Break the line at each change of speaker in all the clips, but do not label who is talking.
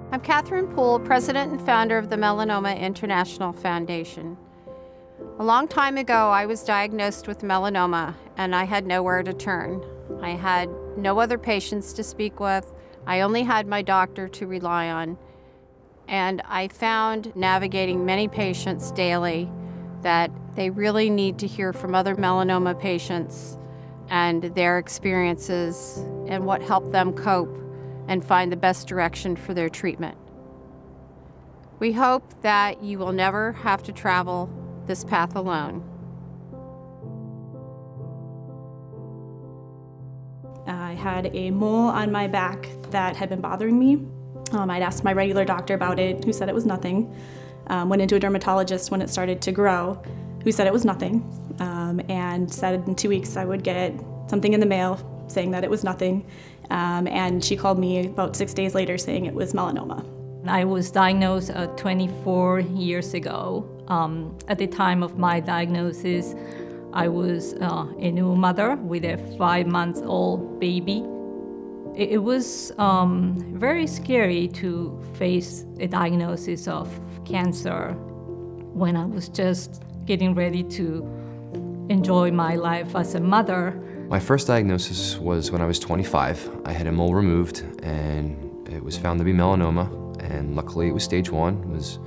I'm Catherine Poole, President and founder of the Melanoma International Foundation. A long time ago, I was diagnosed with melanoma, and I had nowhere to turn. I had no other patients to speak with. I only had my doctor to rely on. And I found, navigating many patients daily, that they really need to hear from other melanoma patients and their experiences and what helped them cope and find the best direction for their treatment. We hope that you will never have to travel this path alone.
I had a mole on my back that had been bothering me. I'd asked my regular doctor about it, who said it was nothing. Went into a dermatologist when it started to grow, who said it was nothing, and said in 2 weeks I would get something in the mail saying that it was nothing. And she called me about 6 days later saying it was melanoma.
I was diagnosed 24 years ago. At the time of my diagnosis, I was a new mother with a 5-month-old baby. It was very scary to face a diagnosis of cancer when I was just getting ready to enjoy my life as a mother.
My first diagnosis was when I was 25. I had a mole removed, and it was found to be melanoma, and luckily it was stage 1, it was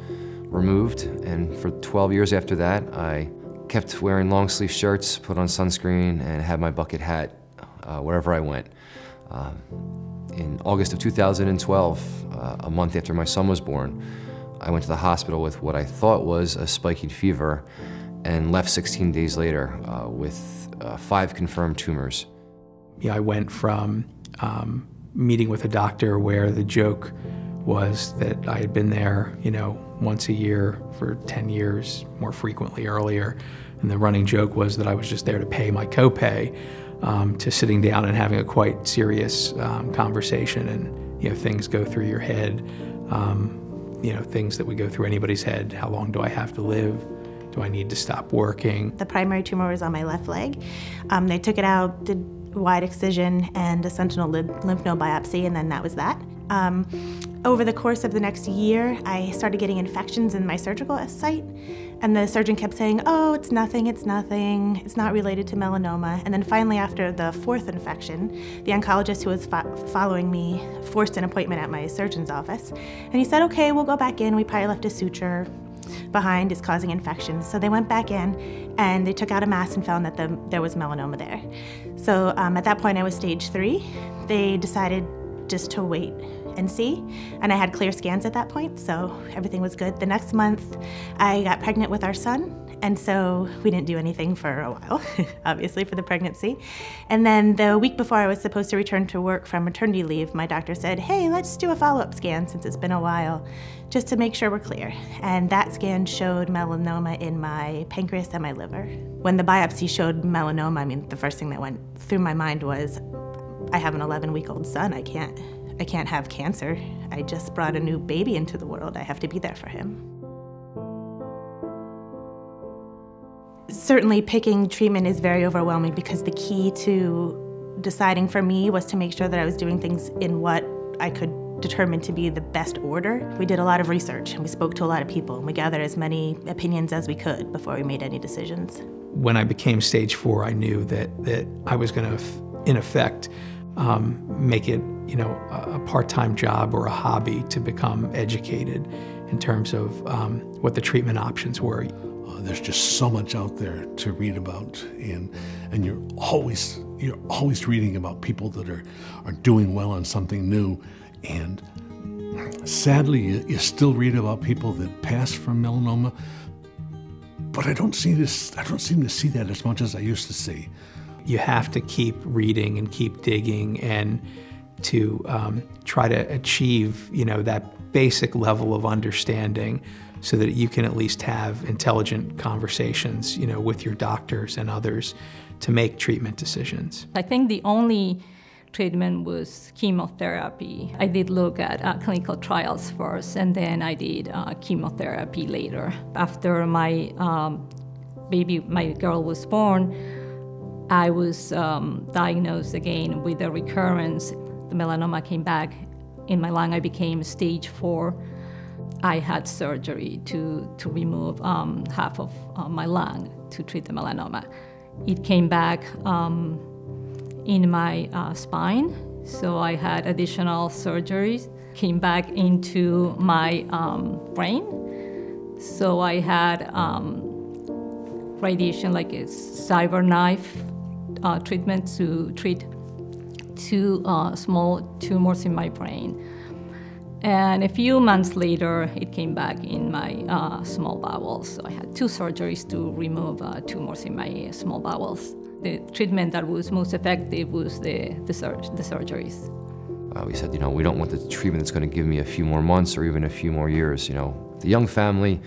removed, and for 12 years after that, I kept wearing long sleeve shirts, put on sunscreen, and had my bucket hat wherever I went. In August of 2012, a month after my son was born, I went to the hospital with what I thought was a spiking fever and left 16 days later with 5 confirmed tumors.
Yeah, I went from meeting with a doctor where the joke was that I had been there, once a year for 10 years, more frequently earlier, and the running joke was that I was just there to pay my copay, to sitting down and having a quite serious conversation, and things go through your head, things that would go through anybody's head. How long do I have to live? Do I need to stop working?
The primary tumor was on my left leg. They took it out, did wide excision and a sentinel lymph node biopsy, and then that was that. Over the course of the next year, I started getting infections in my surgical site, and the surgeon kept saying, oh, it's nothing, it's not related to melanoma. And then finally, after the 4th infection, the oncologist who was following me forced an appointment at my surgeon's office, and he said, okay, we'll go back in, we probably left a suture behind, is causing infections. So they went back in and they took out a mass and found that there was melanoma there. So at that point I was stage 3. They decided just to wait and see, and I had clear scans at that point, so everything was good. The next month I got pregnant with our son, and so we didn't do anything for a while, obviously, for the pregnancy. And then the week before I was supposed to return to work from maternity leave, my doctor said, hey, let's do a follow-up scan since it's been a while, just to make sure we're clear. And that scan showed melanoma in my pancreas and my liver. When the biopsy showed melanoma, the first thing that went through my mind was, I have an 11-week-old son, I can't have cancer. I just brought a new baby into the world, I have to be there for him. Certainly picking treatment is very overwhelming because the key to deciding for me was to make sure that I was doing things in what I could determine to be the best order. We did a lot of research and we spoke to a lot of people and we gathered as many opinions as we could before we made any decisions.
When I became stage 4, I knew that I was going to, in effect, make it a part-time job or a hobby to become educated in terms of what the treatment options were.
There's just so much out there to read about, and you're always reading about people that are doing well on something new, and sadly you still read about people that pass from melanoma, but I don't seem to see that as much as I used to see.
You have to keep reading and keep digging and to try to achieve that basic level of understanding so that you can at least have intelligent conversations with your doctors and others to make treatment decisions.
I think the only treatment was chemotherapy. I did look at clinical trials first, and then I did chemotherapy later. After my girl was born, I was diagnosed again with a recurrence. The melanoma came back in my lung, I became stage 4. I had surgery to remove half of my lung to treat the melanoma. It came back in my spine, so I had additional surgeries. Came back into my brain, so I had radiation, like a cyber knife treatment to treat 2 small tumors in my brain. And a few months later, it came back in my small bowels. So I had 2 surgeries to remove tumors in my small bowels. The treatment that was most effective was the surgeries.
We said, we don't want the treatment that's going to give me a few more months or even a few more years. The young family,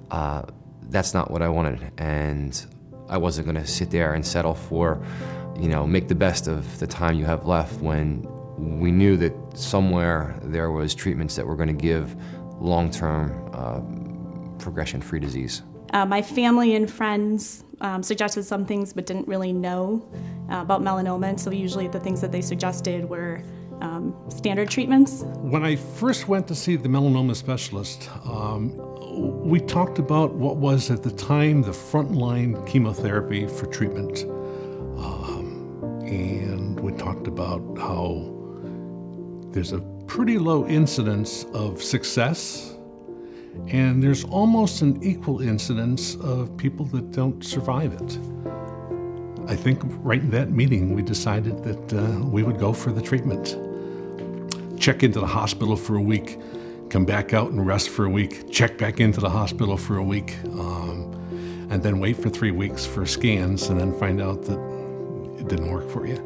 that's not what I wanted. And I wasn't going to sit there and settle for, make the best of the time you have left when we knew that somewhere there was treatments that were going to give long-term progression-free disease.
My family and friends suggested some things but didn't really know about melanoma, and so usually the things that they suggested were standard treatments.
When I first went to see the melanoma specialist, we talked about what was at the time the frontline chemotherapy for treatment. And we talked about how there's a pretty low incidence of success, and there's almost an equal incidence of people that don't survive it. I think right in that meeting we decided that we would go for the treatment. Check into the hospital for a week, come back out and rest for a week, check back into the hospital for a week, and then wait for 3 weeks for scans and then find out that it didn't work for you.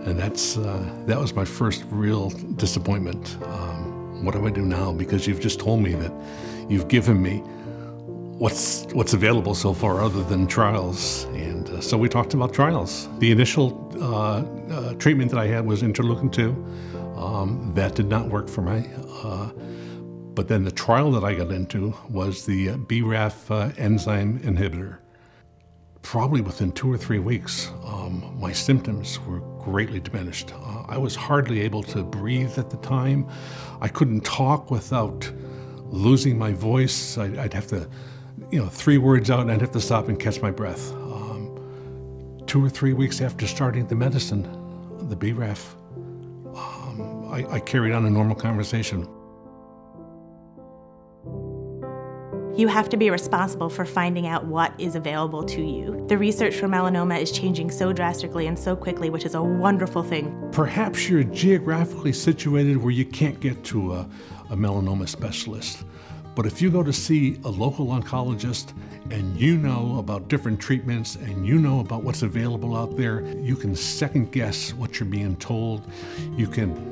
And that was my first real disappointment. What do I do now? Because you've just told me that you've given me what's available so far other than trials. And so we talked about trials. The initial treatment that I had was interleukin-2. That did not work for me. But then the trial that I got into was the BRAF enzyme inhibitor. Probably within 2 or 3 weeks, my symptoms were greatly diminished. I was hardly able to breathe at the time. I couldn't talk without losing my voice. I'd have to, 3 words out and I'd have to stop and catch my breath. 2 or 3 weeks after starting the medicine, the BRAF, I carried on a normal conversation.
You have to be responsible for finding out what is available to you. The research for melanoma is changing so drastically and so quickly, which is a wonderful thing.
Perhaps you're geographically situated where you can't get to a melanoma specialist. But if you go to see a local oncologist and you know about different treatments and you know about what's available out there, you can second guess what you're being told. You can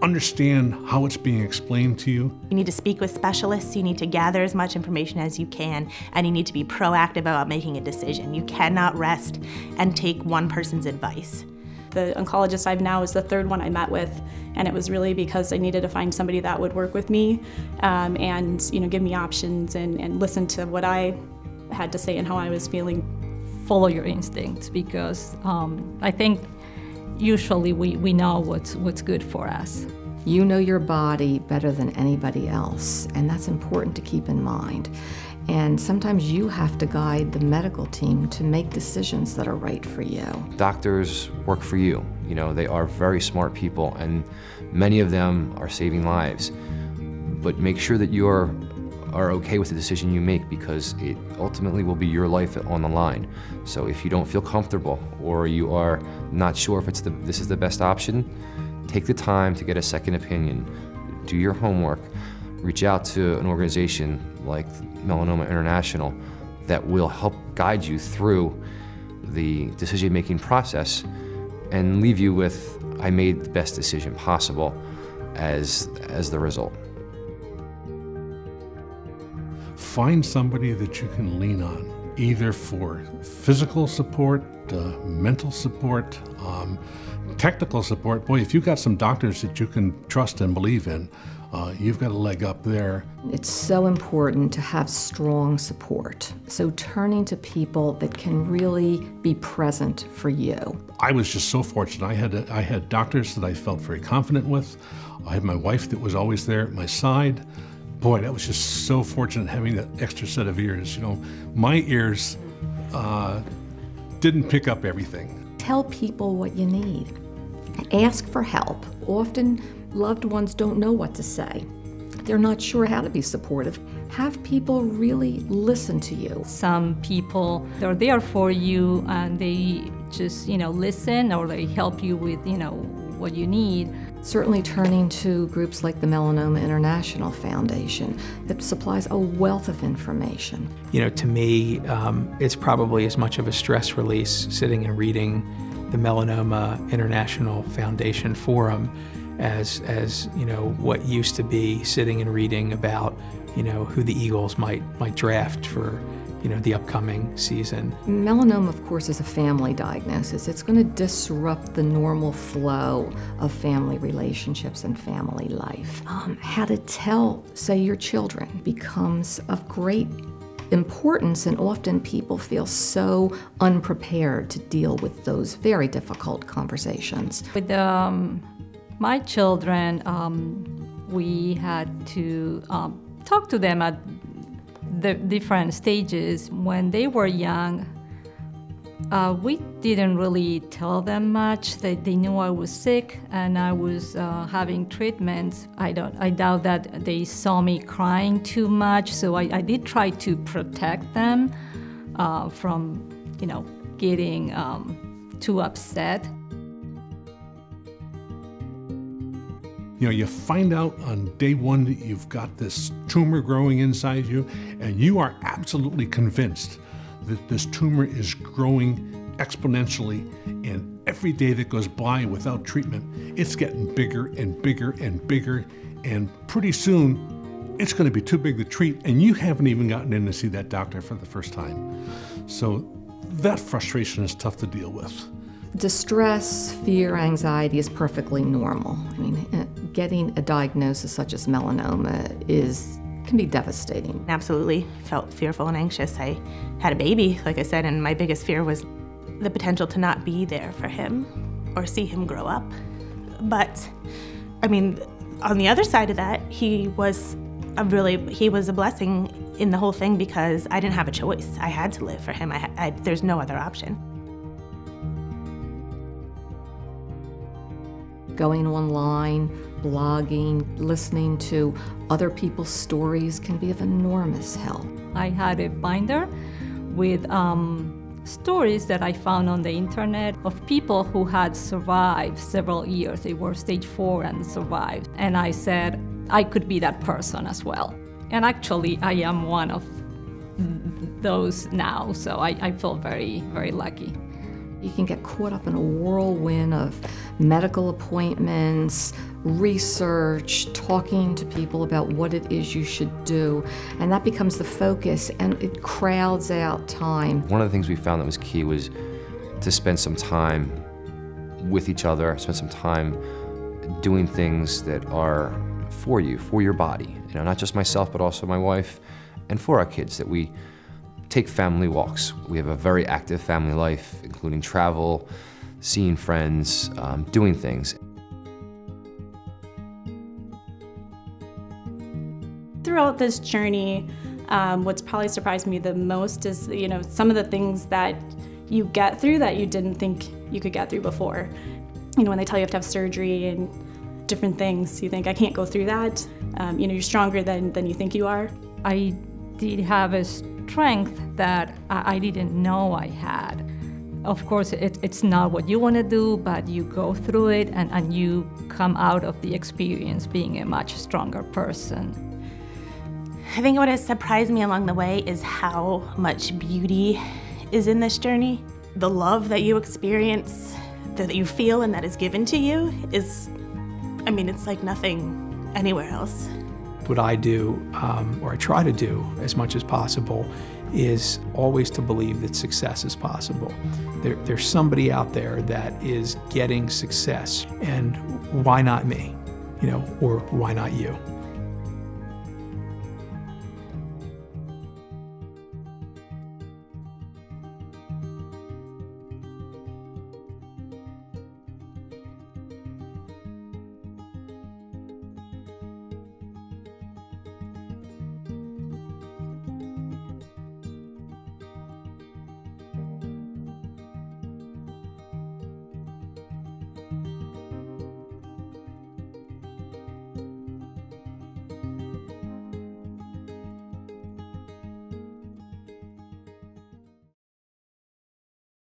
understand how it's being explained to you.
You need to speak with specialists, you need to gather as much information as you can, and you need to be proactive about making a decision. You cannot rest and take one person's advice.
The oncologist I've now is the 3rd one I met with, and it was really because I needed to find somebody that would work with me and give me options and listen to what I had to say and how I was feeling.
Follow your instincts, because I think usually we know what's good for us.
You know your body better than anybody else, and that's important to keep in mind. And sometimes you have to guide the medical team to make decisions that are right for you.
Doctors work for you. They are very smart people, and many of them are saving lives. But make sure that you are okay with the decision you make, because it ultimately will be your life on the line. So if you don't feel comfortable or you are not sure if this is the best option, take the time to get a second opinion. Do your homework. Reach out to an organization like Melanoma International that will help guide you through the decision-making process and leave you with, I made the best decision possible as the result.
Find somebody that you can lean on, either for physical support, mental support, technical support. Boy, if you've got some doctors that you can trust and believe in, you've got a leg up there.
It's so important to have strong support. So turning to people that can really be present for you.
I was just so fortunate. I had doctors that I felt very confident with. I had my wife that was always there at my side. Boy, that was just so fortunate having that extra set of ears. You know, my ears didn't pick up everything.
Tell people what you need. Ask for help. Often loved ones don't know what to say. They're not sure how to be supportive. Have people really listen to you.
Some people, they're there for you and they just, listen, or they help you with, what you need.
Certainly turning to groups like the Melanoma International Foundation that supplies a wealth of information.
To me, it's probably as much of a stress release sitting and reading the Melanoma International Foundation forum as what used to be sitting and reading about who the Eagles might draft for the upcoming season.
Melanoma, of course, is a family diagnosis. It's going to disrupt the normal flow of family relationships and family life. How to tell, say, your children becomes of great importance, and often people feel so unprepared to deal with those very difficult conversations.
With my children, we had to talk to them at the different stages. When they were young, we didn't really tell them much. They knew I was sick and I was having treatments. I doubt that they saw me crying too much, so I did try to protect them from, getting too upset.
You find out on day one that you've got this tumor growing inside you, and you are absolutely convinced that this tumor is growing exponentially, and every day that goes by without treatment, it's getting bigger and bigger and bigger, and pretty soon it's going to be too big to treat, and you haven't even gotten in to see that doctor for the first time. So that frustration is tough to deal with.
Distress, fear, anxiety is perfectly normal. I mean, getting a diagnosis such as melanoma can be devastating.
Absolutely felt fearful and anxious. I had a baby, like I said, and my biggest fear was the potential to not be there for him or see him grow up. But, I mean, on the other side of that, he was a blessing in the whole thing because I didn't have a choice. I had to live for him. There's no other option.
Going online, blogging, listening to other people's stories can be of enormous help.
I had a binder with stories that I found on the internet of people who had survived several years. They were stage 4 and survived. And I said, I could be that person as well. And actually, I am one of those now, so I feel very, very lucky.
You can get caught up in a whirlwind of medical appointments, research, talking to people about what it is you should do, and that becomes the focus, and it crowds out time.
One of the things we found that was key was to spend some time with each other, spend some time doing things that are for you, for your body. Not just myself, but also my wife, and for our kids, that we take family walks. We have a very active family life, including travel, seeing friends, doing things.
Throughout this journey, what's probably surprised me the most is, some of the things that you get through that you didn't think you could get through before. When they tell you have to have surgery and different things, you think, I can't go through that. You're stronger than you think you are.
I did have a strength that I didn't know I had. Of course, it's not what you want to do, but you go through it and you come out of the experience being a much stronger person.
I think what has surprised me along the way is how much beauty is in this journey. The love that you experience, that you feel and that is given to you is, it's like nothing anywhere else.
What I do, or I try to do as much as possible, is always to believe that success is possible. There's somebody out there that is getting success, and why not me? Or why not you?